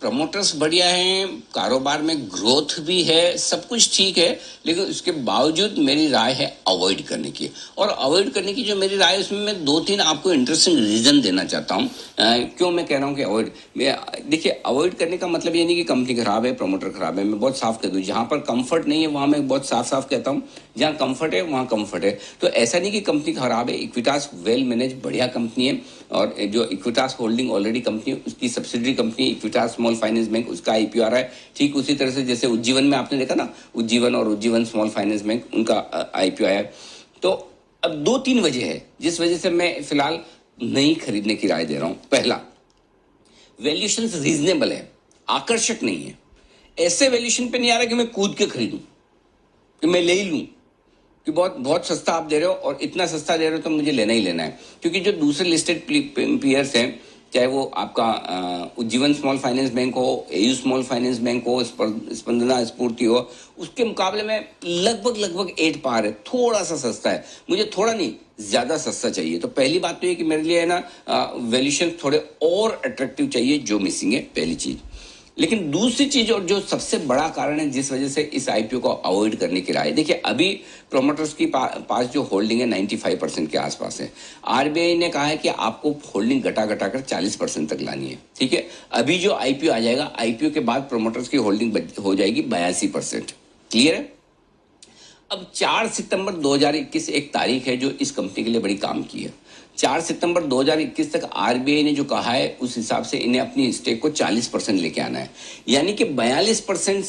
Promoters बढ़िया हैं, कारोबार में ग्रोथ भी है, सब कुछ ठीक है, लेकिन उसके बावजूद मेरी राय है अवॉइड करने की। और अवॉइड करने की जो मेरी राय है उसमें मैं 2-3 आपको इंटरेस्टिंग रीजन देना चाहता हूँ क्यों मैं कह रहा हूँ कि अवॉइड। देखिए, अवॉइड करने का मतलब ये नहीं कि कंपनी खराब है, प्रमोटर खराब है। मैं बहुत साफ कह दूँ, जहाँ पर कंफर्ट नहीं है वहाँ मैं बहुत साफ साफ कहता हूँ, जहाँ कंफर्ट है वहाँ कंफर्ट है। तो ऐसा नहीं कि कंपनी खराब है। इक्विटास वेल मैनेज बढ़िया कंपनी है, और जो इक्विटास होल्डिंग ऑलरेडी कंपनी उसकी subsidiary company Equitas small finance bank, उसका आईपीओ आ रहा है। ठीक उसी तरह से जैसे उज्जीवन में आपने देखा ना, उज्जीवन और उज्जीवन स्मॉल फाइनेंस बैंक, उनका आईपीओ आया है। तो अब 2-3 वजह है जिस वजह से मैं फिलहाल नहीं खरीदने की राय दे रहा हूं। पहला, वैल्यूएशन रीजनेबल है, आकर्षक नहीं है। ऐसे वैल्यूएशन पे नहीं आ रहा कि मैं कूद के खरीदूं, कि मैं ले ही लूं, कि बहुत बहुत सस्ता आप दे रहे हो और इतना सस्ता दे रहे हो तो मुझे लेना ही लेना है। क्योंकि जो दूसरे लिस्टेड पीयर्स हैं, चाहे वो आपका उज्जीवन स्मॉल फाइनेंस बैंक हो, एयू स्मॉल फाइनेंस बैंक हो, स्पंदना स्फूर्ति हो, उसके मुकाबले में लगभग 8 पार है, थोड़ा सा सस्ता है। मुझे थोड़ा नहीं, ज्यादा सस्ता चाहिए। तो पहली बात तो ये कि मेरे लिए है ना, वैल्यूएशन थोड़े और अट्रैक्टिव चाहिए, जो मिसिंग है, पहली चीज। लेकिन दूसरी चीज और जो सबसे बड़ा कारण है जिस वजह से इस आईपीओ को अवॉइड करने की राय, देखिए अभी प्रोमोटर्स की पास जो होल्डिंग है 95% के आसपास है। आरबीआई ने कहा है कि आपको होल्डिंग घटा कर 40% तक लानी है। ठीक है, अभी जो आईपीओ आ जाएगा, आईपीओ के बाद प्रोमोटर्स की होल्डिंग हो जाएगी 82%। क्लियर है? अब 4 सितंबर 2021 एक तारीख है जो इस कंपनी के लिए बड़ी काम की है। 4 सितंबर 2021 तक आरबीआई ने जो कहा है उस हिसाब से इन्हें अपनी स्टेक को 40% लेके आना है। यानी कि 82%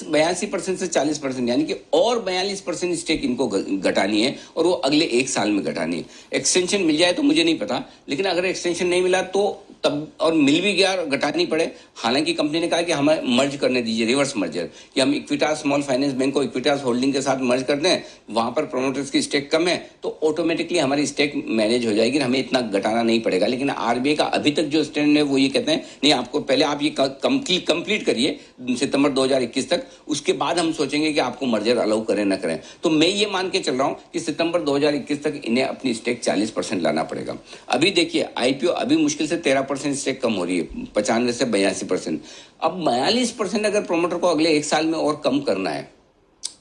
से 40%, यानी कि और 42% स्टेक इनको घटानी है, और वो अगले 1 साल में घटानी है। एक्सटेंशन मिल जाए तो मुझे नहीं पता, लेकिन अगर एक्सटेंशन नहीं मिला तो तब, और मिल भी गया घटानी पड़े। हालांकि कंपनी ने कहा कि हमें मर्ज करने दीजिए, रिवर्स मर्जर, कि हम इक्विटास स्मॉल फाइनेंस बैंक को इक्विटास होल्डिंग के साथ मर्ज कर दें, वहां पर प्रोमोटर्स की स्टेक कम है तो ऑटोमेटिकली हमारी स्टेक मैनेज हो जाएगी, हमें इतना घटाना नहीं पड़ेगा। लेकिन आरबीआई का अभी तक जो स्टैंड है वो ये कहते हैं, नहीं, आपको पहले आप ये कंप्लीट करिए सितंबर 2021 तक, उसके बाद हम सोचेंगे कि आपको मर्जर अलाउ करें ना करें। तो मैं ये मान के चल रहा हूं कि सितंबर 2021 तक इन्हें अपनी स्टेक 40% लाना पड़ेगा। अभी देखिए, आईपीओ अभी मुश्किल से 13% स्टेक कम हो रही है, 95 से 82%। अब 42% अगर प्रोमोटर को अगले 1 साल में और कम करना है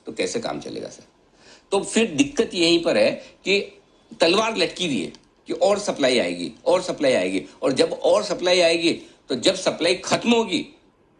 तो कैसे काम चलेगा सर? तो फिर दिक्कत यहीं पर है कि तलवार लटकी हुई है कि और सप्लाई आएगी, और सप्लाई आएगी, और जब और सप्लाई आएगी तो जब सप्लाई खत्म होगी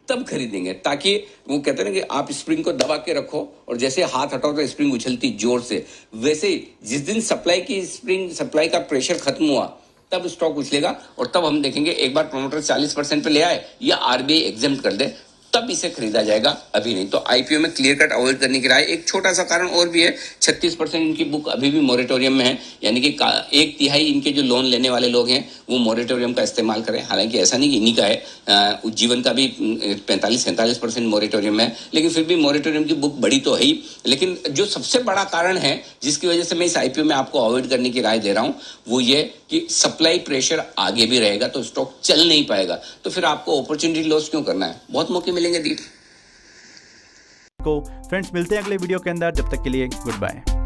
तब खरीदेंगे, ताकि वो कहते हैं ना कि आप स्प्रिंग को दबा के रखो और जैसे हाथ हटाओ तो स्प्रिंग उछलती जोर से, वैसे ही जिस दिन सप्लाई का प्रेशर खत्म हुआ तब स्टॉक उछलेगा, और तब हम देखेंगे एक बार प्रोमोटर 40% पे ले आए या आरबीआई एग्जेम्प्ट कर दे, तब इसे खरीदा जाएगा, अभी नहीं। तो आईपीओ में क्लियर कट अवॉइड करने की राय। एक छोटा सा कारण और भी है, 36% इनकी बुक अभी भी मोरेटोरियम में है, यानी कि 1/3 इनके जो लोन लेने वाले लोग हैं वो मोरेटोरियम का इस्तेमाल करें। हालांकि ऐसा नहीं कि इन्हीं का है, उज्जीवन का भी 45-47% मोरेटोरियम में है, लेकिन फिर भी मोरेटोरियम की बुक बड़ी तो है ही। लेकिन जो सबसे बड़ा कारण है जिसकी वजह से मैं इस आईपीओ में आपको अवॉइड करने की राय दे रहा हूं, वो ये कि सप्लाई प्रेशर आगे भी रहेगा तो स्टॉक चल नहीं पाएगा। तो फिर आपको अपॉर्चुनिटी लॉस क्यों करना है? बहुत मौके मिलेंगे। फ्रेंड्स, मिलते हैं अगले वीडियो के अंदर, जब तक के लिए गुड बाय।